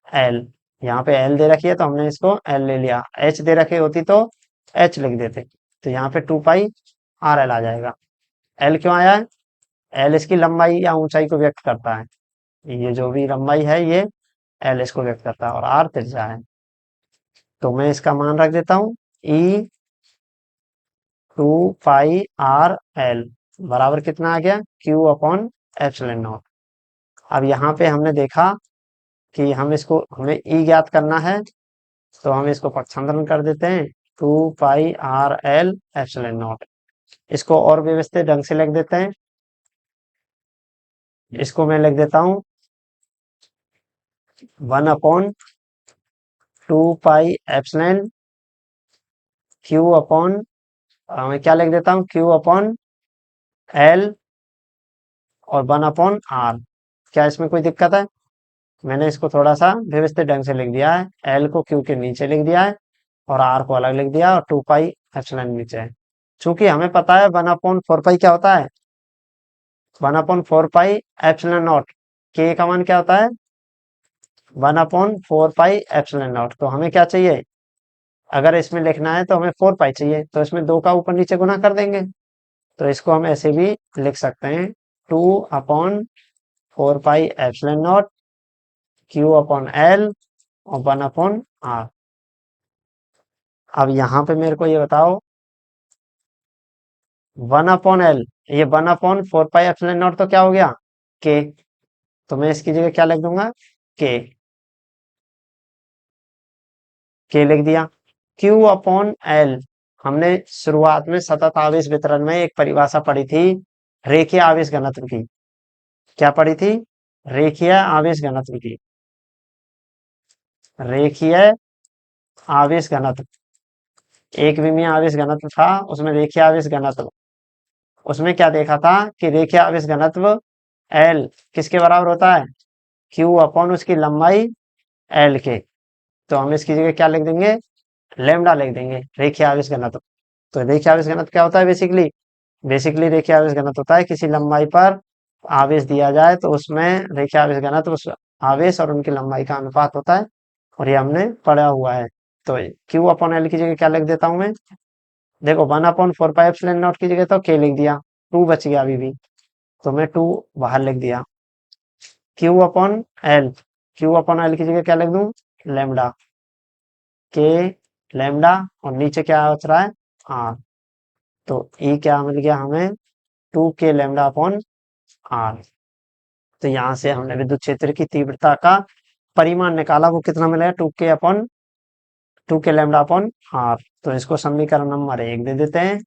L। यहाँ पे L दे रखी है तो हमने इसको L ले लिया, H दे रखी होती तो H लिख देते, तो यहाँ पे 2 पाई RL आ जाएगा। L क्यों आया है, L इसकी लंबाई या ऊंचाई को व्यक्त करता है, ये जो भी लंबाई है ये L इसको व्यक्त करता है, और R त्रिज्या है। तो मैं इसका मान रख देता हूँ E 2 पाई RL बराबर कितना आ गया, Q/ε0। अब यहाँ पे हमने देखा कि हमें E ज्ञात करना है, तो हम इसको पक्षांतरण कर देते हैं, 2 पाई RL/ε0। इसको और व्यवस्थित ढंग से लिख देते हैं, इसको मैं लिख देता हूँ 1/2 पाई Q मैं क्या लिख देता हूँ, Q/L और 1/R। क्या इसमें कोई दिक्कत है, मैंने इसको थोड़ा सा व्यवस्थित ढंग से लिख दिया है, L को Q के नीचे लिख दिया है और R को अलग लिख दिया, और 2 पाई नीचे है। चूंकि हमें पता है 1/4 पाई क्या होता है, 1/4 पाई/0। K का मान क्या होता है 1/4 पाई/0। तो हमें क्या चाहिए, अगर इसमें लिखना है तो हमें 4 पाई चाहिए, तो इसमें 2 का ऊपर नीचे गुना कर देंगे, तो इसको हम ऐसे भी लिख सकते हैं 2/4 पाई/0 Q/L और 1/R। अब यहाँ पे मेरे को ये बताओ 1/L, ये 1/4 पाई/0 तो क्या हो गया K, तो मैं इसकी जगह क्या लिख दूंगा K, K लिख दिया। Q/L, हमने शुरुआत में सतत आवेश वितरण में एक परिभाषा पढ़ी थी रेखीय आवेश घनत्व की, क्या पढ़ी थी, रेखीय आवेश घनत्व की, रेखीय आवेश घनत्व, एक विमीय आवेश घनत्व था उसमें रेखीय आवेश घनत्व, उसमें क्या देखा था कि रेखीय आवेश घनत्व L किसके बराबर होता है, Q/ उसकी लंबाई L के, तो हम इसकी जगह क्या लिख देंगे, लेमडा लिख देंगे रेखीय आवेश घनत्व। तो रेखीय आवेश घनत्व क्या होता है, बेसिकली रेखीय आवेश घनत्व होता है किसी लंबाई पर आवेश दिया जाए तो उसमें रेखीय आवेश घनत्व उस आवेश और उनकी लंबाई का अनुपात होता है, और ये हमने पढ़ा हुआ है। तो Q/L की जगह क्या लिख देता हूं मैं, देखो 1/4 पाई/0 की जगह तो K लिख दिया, 2 बच गया अभी भी, तो मैं 2 बाहर लिख दिया। Q/L, Q/L की जगह क्या लिख दूं, लेमडा, K लेमडा, और नीचे क्या बच रहा है R, तो E क्या मिल गया हमें 2K लेमडा/R। तो यहाँ से हमने विद्युत क्षेत्र की तीव्रता का परिमाण निकाला, वो कितना मिलेगा 2K लेमडा/R। तो इसको समीकरण नंबर 1 दे देते हैं,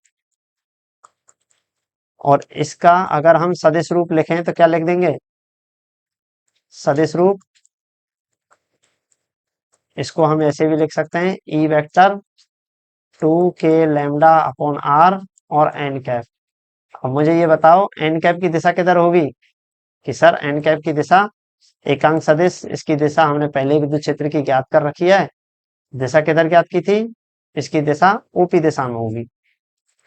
और इसका अगर हम सदिश रूप लिखें तो क्या लिख देंगे? सदिश रूप, इसको हम ऐसे भी लिख सकते हैं, E vector 2k lambda upon R और एन कैप। अब मुझे ये बताओ एन कैप की दिशा किधर होगी? कि सर एन कैप की दिशा एकांक सदिश, इसकी दिशा हमने पहले विद्युत क्षेत्र की ज्ञात कर रखी है। दिशा किधर ज्ञात की थी? इसकी दिशा ओपी दिशा में होगी।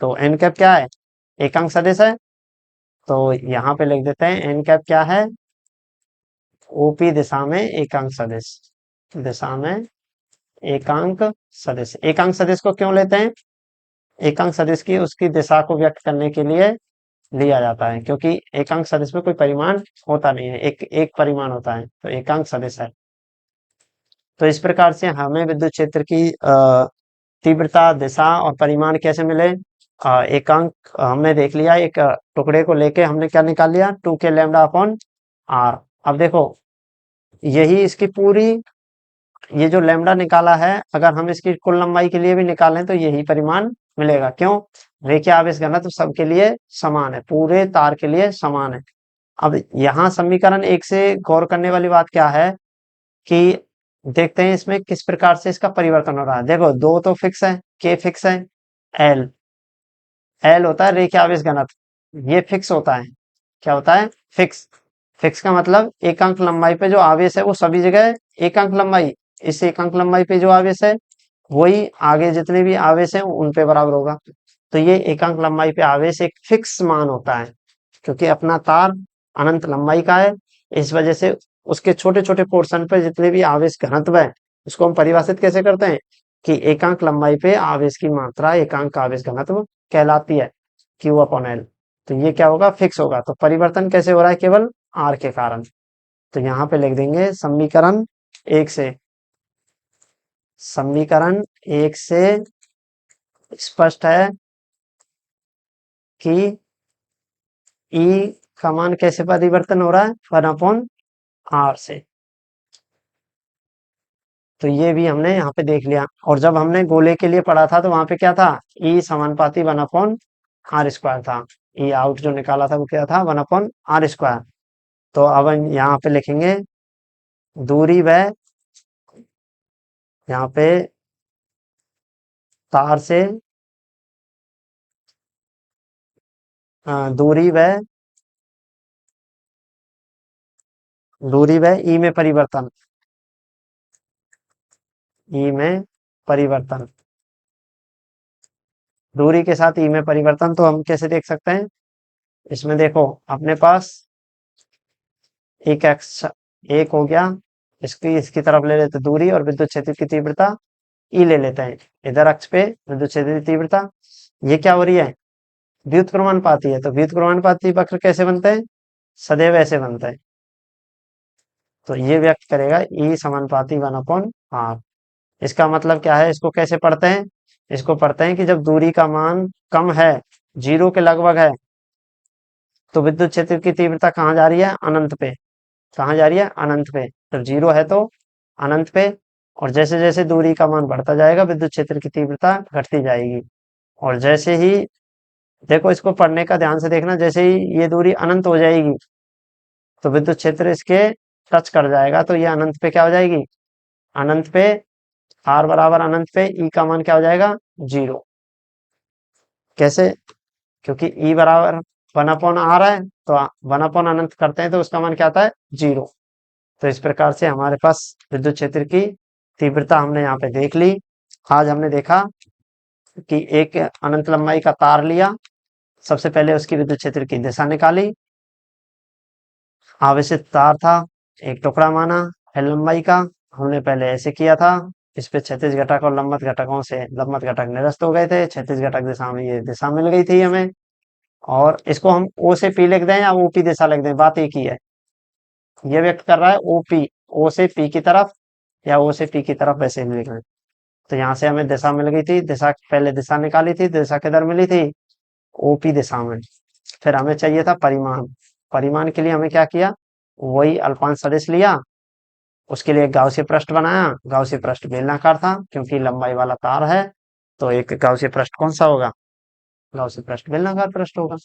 तो एन कैप क्या है? एकांक सदिश है। तो यहाँ पे लिख देते हैं एन कैप क्या है? ओपी दिशा में एकांक सदिश, दिशा में एकांक सदिश। एकांक सदिश को क्यों लेते हैं? एकांक सदिश की उसकी दिशा को व्यक्त करने के लिए लिया जाता है, क्योंकि एकांक सदिश में कोई परिमाण होता नहीं है, एक एक परिमाण होता है, तो एकांक सदिश है। तो इस प्रकार से हमें विद्युत क्षेत्र की तीव्रता, दिशा और परिमाण कैसे मिले? एकांक हमने देख लिया, एक टुकड़े को लेके हमने क्या निकाल लिया? 2k lambda upon are. अब देखो यही इसकी पूरी, ये जो लैम्डा निकाला है, अगर हम इसकी कुल लंबाई के लिए भी निकालें तो यही परिमाण मिलेगा। क्यों? रेखीय आवेश घनत्व सबके लिए समान है, पूरे तार के लिए समान है। अब यहाँ समीकरण एक से गौर करने वाली बात क्या है कि देखते हैं इसमें किस प्रकार से इसका परिवर्तन हो रहा है। देखो दो तो फिक्स है, के फिक्स है, एल, एल होता है रेखीय आवेश घनत्व, ये फिक्स होता है। क्या होता है? फिक्स। फिक्स का मतलब एक अंक लंबाई पे जो आवेश है वो सभी जगह एक अंक लंबाई, इस एक अंक लंबाई पे जो आवेश है वही आगे जितने भी आवेश हैं उन पे बराबर होगा। तो ये एक अंक लंबाई पे आवेश एक फिक्स मान होता है, क्योंकि अपना तार अनंत लंबाई का है। इस वजह से उसके छोटे छोटे पोर्शन पे जितने भी आवेश घनत्व है उसको हम परिभाषित कैसे करते हैं कि एकांक लंबाई पे आवेश की मात्रा एकांक आवेश घनत्व कहलाती है, क्यू अपॉन एल। तो ये क्या होगा? फिक्स होगा। तो परिवर्तन कैसे हो रहा है? केवल आर के कारण। तो यहाँ पे लिख देंगे समीकरण एक से, समीकरण एक से स्पष्ट है कि ई का मान कैसे परिवर्तन हो रहा है? 1/r से। तो ये भी हमने यहाँ पे देख लिया। और जब हमने गोले के लिए पढ़ा था तो वहां पे क्या था? ई समानुपाती 1/r² था। ई आउट जो निकाला था वो क्या था? 1/r²। तो अब हम यहाँ पे लिखेंगे दूरी व, यहाँ पे तार से दूरी व, दूरी व ई में परिवर्तन, ई में परिवर्तन, दूरी के साथ ई में परिवर्तन। तो हम कैसे देख सकते हैं? इसमें देखो अपने पास एक एक्स, एक हो गया, इसकी इसकी तरफ ले लेते दूरी और विद्युत क्षेत्र की तीव्रता ई ले लेते हैं। इधर अक्ष पे विद्युत क्षेत्र की तीव्रता, ये क्या हो रही है? व्युत्क्रमानुपाती है। तो व्युत्क्रमानुपाती वक्र कैसे बनते हैं? सदैव ऐसे बनते हैं। तो ये व्यक्त करेगा ई समानुपाती 1/r। इसका मतलब क्या है? इसको कैसे पढ़ते हैं? इसको पढ़ते हैं कि जब दूरी का मान कम है, जीरो के लगभग है, तो विद्युत क्षेत्र की तीव्रता कहाँ जा रही है? अनंत पे। कहाँ जा रही है? अनंत पे। जब जीरो है तो अनंत पे। और जैसे जैसे दूरी का मान बढ़ता जाएगा विद्युत क्षेत्र की तीव्रता घटती जाएगी। और जैसे ही, देखो इसको पढ़ने का ध्यान से देखना, जैसे ही ये दूरी अनंत हो जाएगी तो विद्युत क्षेत्र इसके टच कर जाएगा, तो ये अनंत पे क्या हो जाएगी? अनंत पे, आर बराबर अनंत पे ई का मान क्या हो जाएगा? जीरो। कैसे? क्योंकि ई बराबर 1/r है, तो 1/ अनंत करते हैं तो उसका मान क्या आता है? जीरो। तो इस प्रकार से हमारे पास विद्युत क्षेत्र की तीव्रता हमने यहाँ पे देख ली। आज हमने देखा कि एक अनंत लंबाई का तार लिया, सबसे पहले उसकी विद्युत क्षेत्र की दिशा निकाली, आवेशित तार था, एक टुकड़ा माना एल लंबाई का, हमने पहले ऐसे किया था। इस पे क्षैतिज घटक और लंबवत घटकों से लंबवत घटक निरस्त हो गए थे, क्षैतिज घटक दिशा में ये दिशा मिल गई थी हमें। और इसको हम ओ से पी लिख दें या ओपी दिशा लिख दें, बात एक ही है। ये व्यक्त कर रहा है ओपी, ओ से पी की तरफ या ओ से पी की तरफ, वैसे ही लिख रहे हैं। तो यहाँ से हमें दिशा मिल गई थी, दिशा पहले दिशा निकाली थी, दिशा किधर मिली थी? ओपी दिशा में। फिर हमें चाहिए था परिमाण। परिमाण के लिए हमें क्या किया? वही अल्पांश सदिश लिया, उसके लिए एक गाउसीय पृष्ठ बनाया। गाउसीय पृष्ठ बेलनाकार था क्योंकि लंबाई वाला तार है, तो एक गाउसीय पृष्ठ कौन सा होगा? गाउसीय पृष्ठ बेलनाकार पृष्ठ होगा।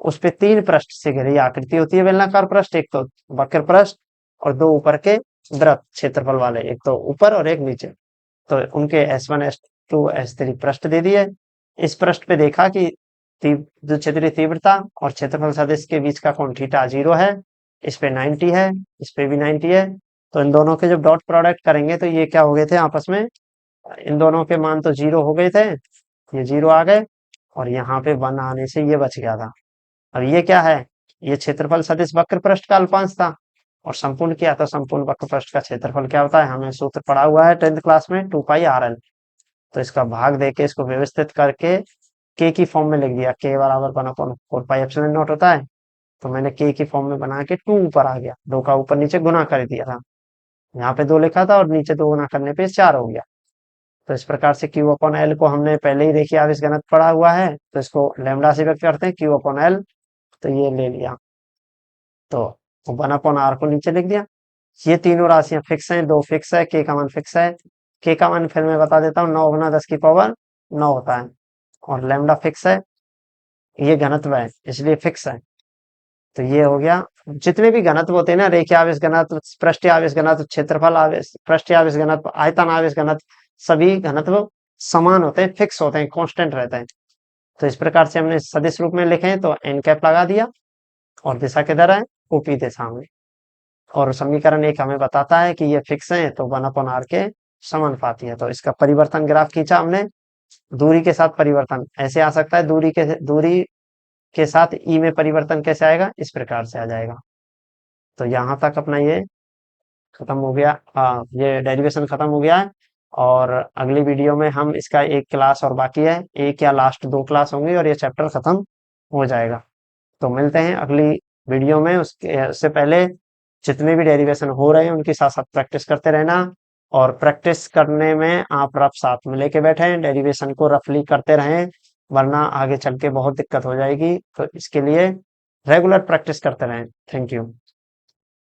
उस पे 3 पृष्ठ से घिरी आकृति होती है बेलनाकार पृष्ठ, एक तो वक्र पृष्ठ और 2 ऊपर के वृत्त क्षेत्रफल वाले, एक तो ऊपर और एक नीचे। तो उनके S1 S2 S3 पृष्ठ दे दिए। इस पृष्ठ पे देखा कि जो क्षेत्रीय तीव्रता और क्षेत्रफल सदिश के बीच का कोण थीटा 0 है, इस पे 90 है, इस पे भी 90 है। तो इन दोनों के जब डॉट प्रोडक्ट करेंगे तो ये क्या हो गए थे आपस में, इन दोनों के मान तो 0 हो गए थे, ये 0 आ गए और यहाँ पे 1 आने से ये बच गया था। अब ये क्या है, ये क्षेत्रफल सदिश वक्र पृष्ठ का अल्पांश था और संपूर्ण किया तो संपूर्ण वक्र पृष्ठ का क्षेत्रफल क्या होता है, हमें सूत्र पढ़ा हुआ है 10th क्लास में 2πrl। तो इसका भाग देके इसको व्यवस्थित करके के की फॉर्म में लिख दिया, के बराबर 1/4πε0 होता है। तो मैंने के की फॉर्म में बना के 2 ऊपर आ गया, 2 का ऊपर नीचे गुना कर दिया था, यहाँ पे 2 लिखा था और नीचे 2 गुना करने पे 4 हो गया। तो इस प्रकार से Q अपॉन एल को हमने पहले ही रेखीय आवेश घनत्व पढ़ा हुआ है, तो इसको लैम्डा से व्यक्त करते हैं Q अपॉन एल। तो ये ले लिया, तो 1/r को नीचे लिख दिया। ये तीनों राशियां फिक्स हैं, 2 फिक्स है, के का मान फिक्स है। के का मान फिर मैं बता देता हूँ, 9 गुना 10 की पावर 9 होता है और लैम्डा फिक्स है, ये घनत्व है इसलिए फिक्स है। तो ये हो गया, जितने भी घनत्व होते हैं ना, रेखीय आवेश घनत्व, पृष्ठीय आवेश घनत्व, क्षेत्रफल आवेश, पृष्ठीय आवेश घनत्व, आयतन आवेश घनत्व, सभी घनत्व समान होते हैं, फिक्स होते हैं, कांस्टेंट रहते हैं। तो इस प्रकार से हमने सदिश रूप में लिखे हैं, तो एन कैप लगा दिया और दिशा किधर है, ऊपरी दिशा में। और समीकरण 1 हमें बताता है कि ये फिक्स है, तो 1/r के समानुपाती है। तो इसका परिवर्तन ग्राफ खींचा हमने, दूरी के साथ परिवर्तन ऐसे आ सकता है, दूरी के साथ ई में परिवर्तन कैसे आएगा, इस प्रकार से आ जाएगा। तो यहाँ तक अपना ये खत्म हो गया, हाँ ये डेरिवेशन खत्म हो गया है। और अगली वीडियो में हम इसका एक क्लास और बाकी है, एक या लास्ट 2 क्लास होंगी और ये चैप्टर खत्म हो जाएगा। तो मिलते हैं अगली वीडियो में, उससे पहले जितने भी डेरिवेशन हो रहे हैं उनके साथ साथ प्रैक्टिस करते रहना। और प्रैक्टिस करने में आप रफ साथ में लेके बैठे, डेरिवेशन को रफली करते रहें, वरना आगे चल के बहुत दिक्कत हो जाएगी। तो इसके लिए रेगुलर प्रैक्टिस करते रहें। Thank you.